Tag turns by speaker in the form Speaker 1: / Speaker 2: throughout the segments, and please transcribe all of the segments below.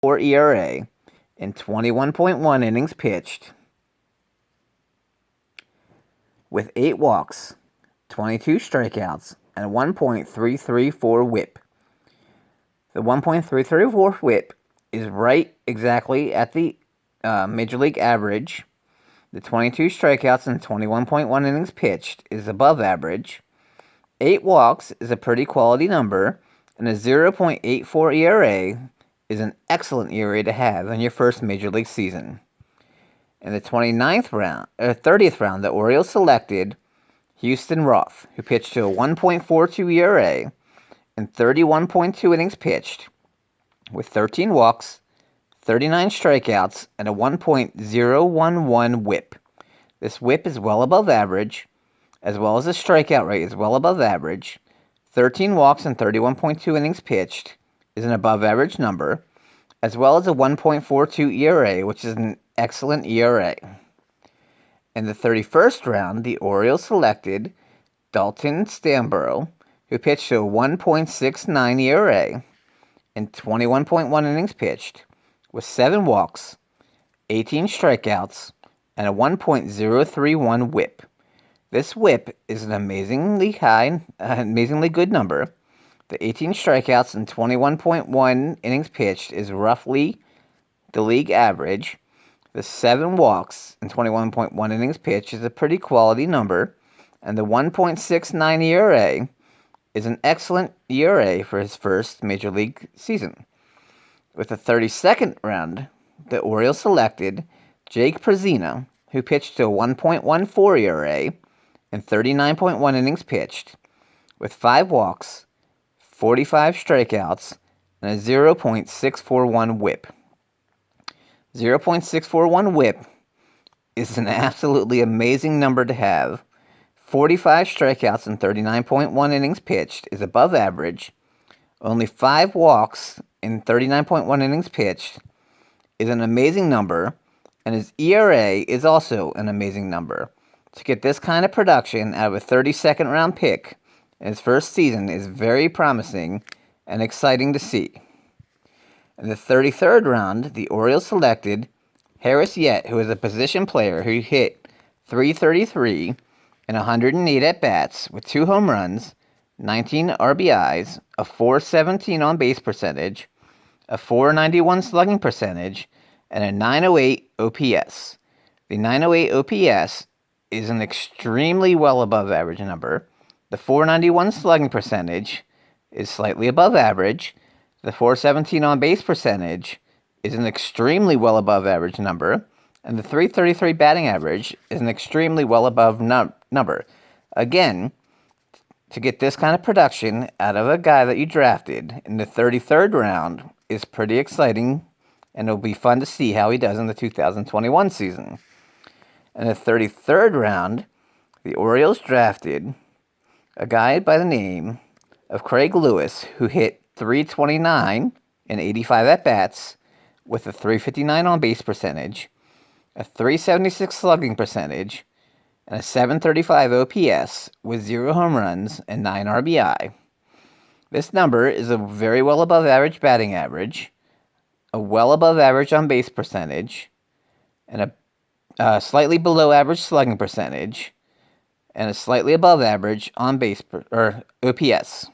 Speaker 1: 4 ERA in 21.1 innings pitched, with 8 walks, 22 strikeouts, and a 1.334 whip. The 1.334 whip is right exactly at the Major League average. The 22 strikeouts and 21.1 innings pitched is above average. 8 walks is a pretty quality number, and a 0.84 ERA is an excellent ERA to have in your first Major League season. In the 30th round, the Orioles selected Houston Roth, who pitched to a 1.42 ERA and 31.2 innings pitched, with 13 walks, 39 strikeouts, and a 1.011 whip. This whip is well above average, as well as the strikeout rate is well above average. 13 walks and 31.2 innings pitched is an above average number, as well as a 1.42 ERA, which is an excellent ERA. In the 31st round, the Orioles selected Dalton Stamborough, who pitched to a 1.69 ERA and 21.1 innings pitched, with 7 walks, 18 strikeouts, and a 1.031 whip. This whip is an amazingly good number. The 18 strikeouts and 21.1 innings pitched is roughly the league average. The 7 walks and 21.1 innings pitched is a pretty quality number, and the 1.69 ERA is an excellent ERA for his first Major League season. With the 32nd round, the Orioles selected Jake Prezina, who pitched to a 1.14 ERA and 39.1 innings pitched, with 5 walks, 45 strikeouts, and a 0.641 whip. 0.641 whip is an absolutely amazing number to have. 45 strikeouts and 39.1 innings pitched is above average. Only 5 walks in 39.1 innings pitched is an amazing number, and his ERA is also an amazing number. To get this kind of production out of a 32nd round pick in his first season is very promising and exciting to see. In the 33rd round, the Orioles selected Harris Yett, who is a position player who hit .333 in 108 at-bats with 2 home runs, 19 RBIs, a .417 on-base percentage, a .491 slugging percentage, and a .908 OPS. The .908 OPS is an extremely well above average number. The .491 slugging percentage is slightly above average. The .417 on-base percentage is an extremely well above average number, and the .333 batting average is an extremely well above number. Again, to get this kind of production out of a guy that you drafted in the 33rd round is pretty exciting, and it'll be fun to see how he does in the 2021 season. In the 33rd round, the Orioles drafted a guy by the name of Craig Lewis, who hit .329 in 85 at-bats with a .359 on-base percentage, a .376 slugging percentage, and a .735 OPS with 0 home runs and 9 RBI. This number is a very well above average batting average, a well above average on-base percentage, and a slightly below average slugging percentage, and a slightly above average on-base OPS.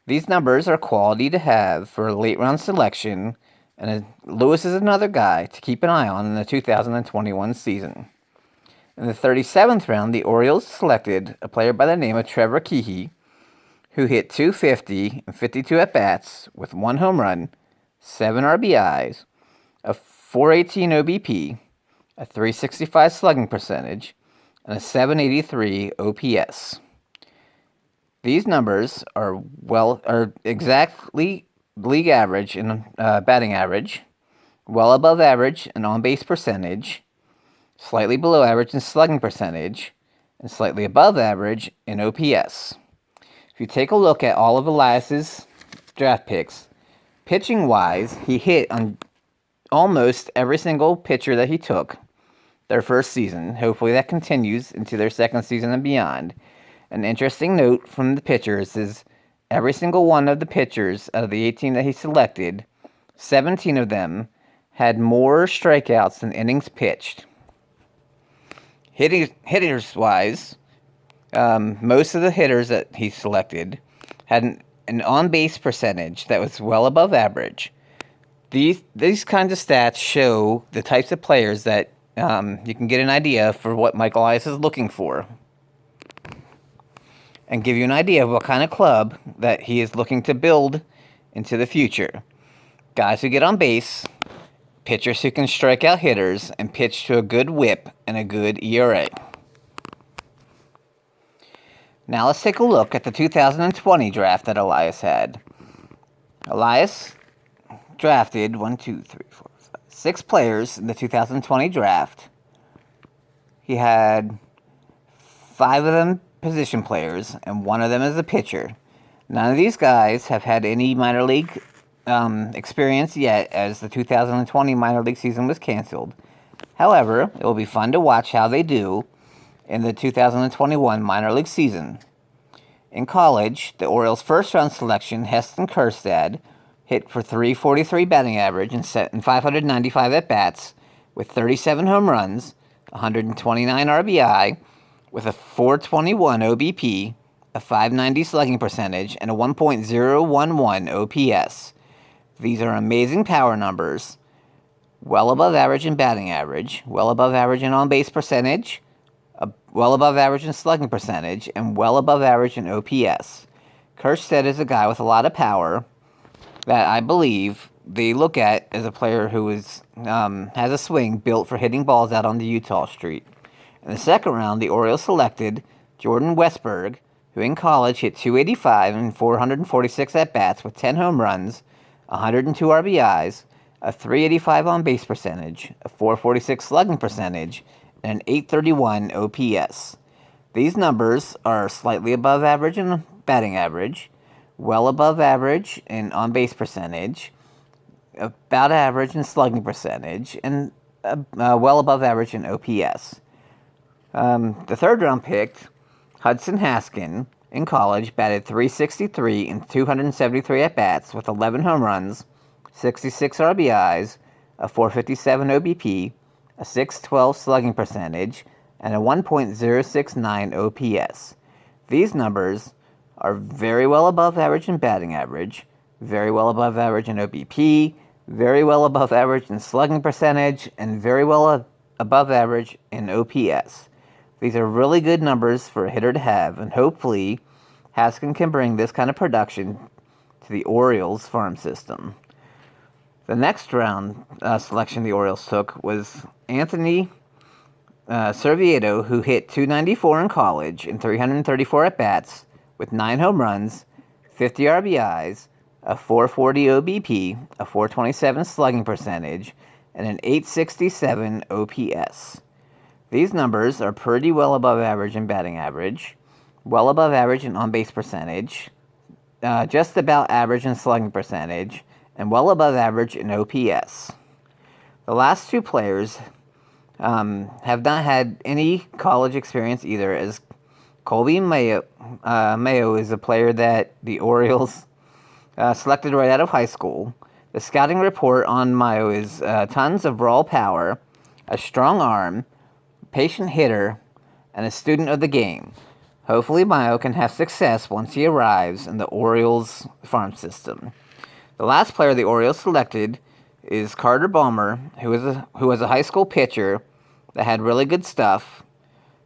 Speaker 1: These numbers are quality to have for a late round selection, and Lewis is another guy to keep an eye on in the 2021 season. In the 37th round, the Orioles selected a player by the name of Trevor Keehee, who hit .250 in 52 at-bats with 1 home run, 7 RBIs, a .418 OBP, a .365 slugging percentage, and a .783 OPS. These numbers are exactly league average in batting average, well above average in on-base percentage, slightly below average in slugging percentage, and slightly above average in OPS. If you take a look at all of Elias's draft picks, pitching-wise, he hit on almost every single pitcher that he took their first season. Hopefully that continues into their second season and beyond. An interesting note from the pitchers is every single one of the pitchers out of the 18 that he selected 17 of them had more strikeouts than innings pitched. Hitters-wise, most of the hitters that he selected had an on-base percentage that was well above average. These kinds of stats show the types of players that you can get an idea for what Michael Elias is looking for, and give you an idea of what kind of club that he is looking to build into the future. Guys who get on base, pitchers who can strike out hitters, and pitch to a good whip and a good ERA. Now let's take a look at the 2020 draft that Elias had. Elias drafted 6 players in the 2020 draft. He had 5 of them position players, and 1 of them is a pitcher. None of these guys have had any minor league experience yet, as the 2020 minor league season was canceled. However, it will be fun to watch how they do in the 2021 minor league season. In college, the Orioles' first-round selection, Heston Kjerstad, hit for .343 batting average and 595 at-bats with 37 home runs, 129 RBI, with a .421 OBP, a .590 slugging percentage, and a 1.011 OPS. These are amazing power numbers, well above average in batting average, well above average in on-base percentage, well above average in slugging percentage, and well above average in OPS. Kjerstad is a guy with a lot of power that I believe they look at as a player who has a swing built for hitting balls out on the Utah street. In the second round, the Orioles selected Jordan Westburg, who in college hit .285 and 446 at-bats with 10 home runs, 102 RBIs, a .385 on-base percentage, a .446 slugging percentage, and an .831 OPS. These numbers are slightly above average in batting average, well above average in on-base percentage, about average in slugging percentage, and well above average in OPS. The third round pick, Hudson Haskin, in college, batted .363 in 273 at-bats with 11 home runs, 66 RBIs, a .457 OBP, a .612 slugging percentage, and a 1.069 OPS. These numbers are very well above average in batting average, very well above average in OBP, very well above average in slugging percentage, and very well above average in OPS. These are really good numbers for a hitter to have, and hopefully Haskin can bring this kind of production to the Orioles farm system. The next round selection the Orioles took was Anthony Servieto, who hit .294 in college in 334 at-bats with 9 home runs, 50 RBIs, a .440 OBP, a .427 slugging percentage, and an .867 OPS. These numbers are pretty well above average in batting average, well above average in on-base percentage, just about average in slugging percentage, and well above average in OPS. The last 2 players have not had any college experience either, as Colby Mayo is a player that the Orioles selected right out of high school. The scouting report on Mayo is tons of raw power, a strong arm, patient hitter, and a student of the game. Hopefully Mayo can have success once he arrives in the Orioles farm system. The last player the Orioles selected is Carter Balmer, who was a high school pitcher that had really good stuff.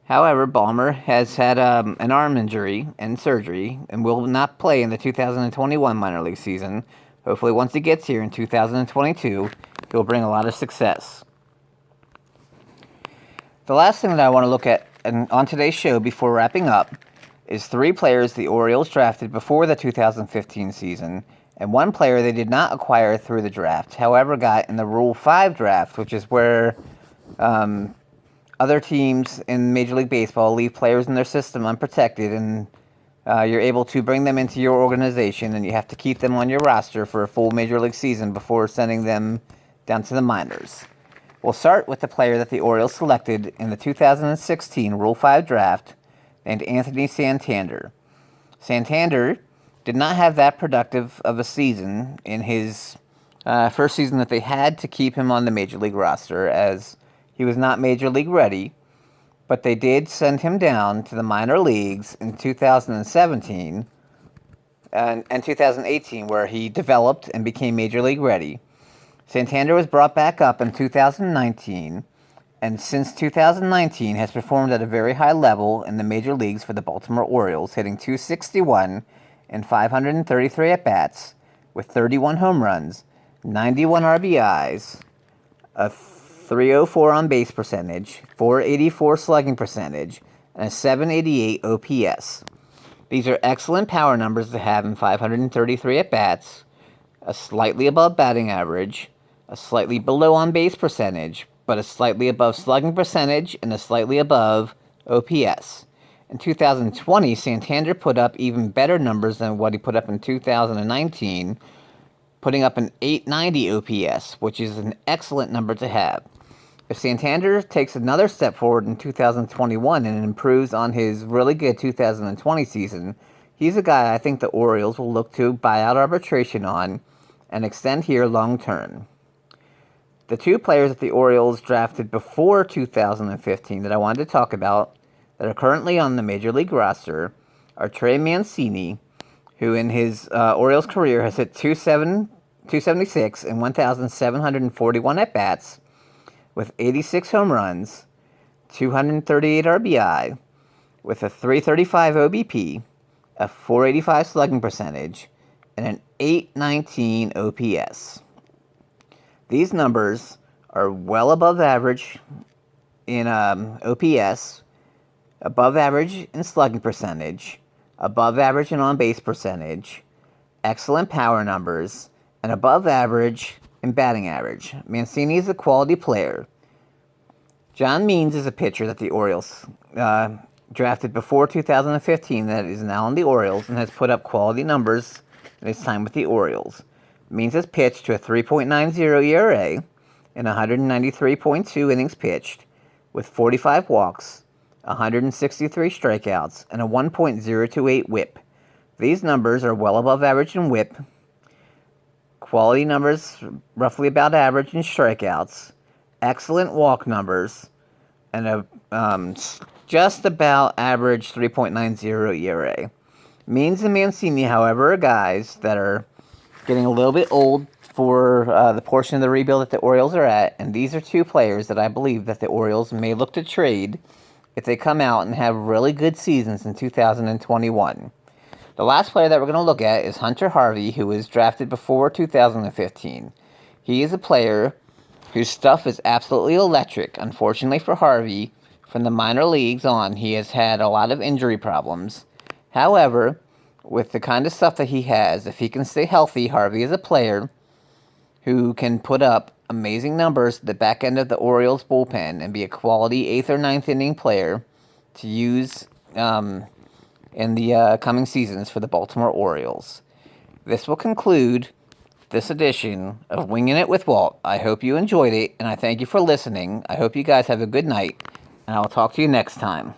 Speaker 1: However, Balmer has had an arm injury and surgery and will not play in the 2021 minor league season. Hopefully once he gets here in 2022, he'll bring a lot of success. The last thing that I want to look at on today's show before wrapping up is 3 players the Orioles drafted before the 2015 season, and 1 player they did not acquire through the draft, however got in the Rule 5 draft, which is where other teams in Major League Baseball leave players in their system unprotected, and you're able to bring them into your organization, and you have to keep them on your roster for a full Major League season before sending them down to the minors. We'll start with the player that the Orioles selected in the 2016 Rule 5 draft, named Anthony Santander. Santander did not have that productive of a season in his First season that they had to keep him on the major league roster as he was not major league ready, but they did send him down to the minor leagues in 2017 and 2018, where he developed and became major league ready. Santander was brought back up in 2019, and since 2019 has performed at a very high level in the major leagues for the Baltimore Orioles, hitting .261 in 533 at-bats with 31 home runs, 91 RBIs, a .304 on-base percentage, .484 slugging percentage, and a .788 OPS. These are excellent power numbers to have in 533 at-bats, a slightly above batting average, a slightly below on-base percentage, but a slightly above slugging percentage and a slightly above OPS. In 2020, Santander put up even better numbers than what he put up in 2019, putting up an .890 OPS, which is an excellent number to have. If Santander takes another step forward in 2021 and improves on his really good 2020 season, he's a guy I think the Orioles will look to buy out arbitration on and extend here long term. The two players that the Orioles drafted before 2015 that I wanted to talk about that are currently on the Major League roster are Trey Mancini, who in his Orioles career has hit .276 in 1,741 at-bats, with 86 home runs, 238 RBI, with a .335 OBP, a .485 slugging percentage, and an .819 OPS. These numbers are well above average in OPS, above average in slugging percentage, above average in on-base percentage, excellent power numbers, and above average in batting average. Mancini is a quality player. John Means is a pitcher that the Orioles drafted before 2015 that is now on the Orioles and has put up quality numbers in his time with the Orioles. Means has pitched to a 3.90 ERA in 193.2 innings pitched, with 45 walks, 163 strikeouts, and a 1.028 whip. These numbers are well above average in whip, quality numbers roughly about average in strikeouts, excellent walk numbers, and a just about average 3.90 ERA. Means and Mancini, however, are guys that are getting a little bit old for the portion of the rebuild that the Orioles are at, and these are two players that I believe that the Orioles may look to trade if they come out and have really good seasons in 2021. The last player that we're going to look at is Hunter Harvey, who was drafted before 2015. He is a player whose stuff is absolutely electric. Unfortunately for Harvey, from the minor leagues on, he has had a lot of injury problems. However, with the kind of stuff that he has, if he can stay healthy, Harvey is a player who can put up amazing numbers at the back end of the Orioles bullpen and be a quality 8th or 9th inning player to use in the coming seasons for the Baltimore Orioles. This will conclude this edition of Winging It with Walt. I hope you enjoyed it, and I thank you for listening. I hope you guys have a good night, and I'll talk to you next time.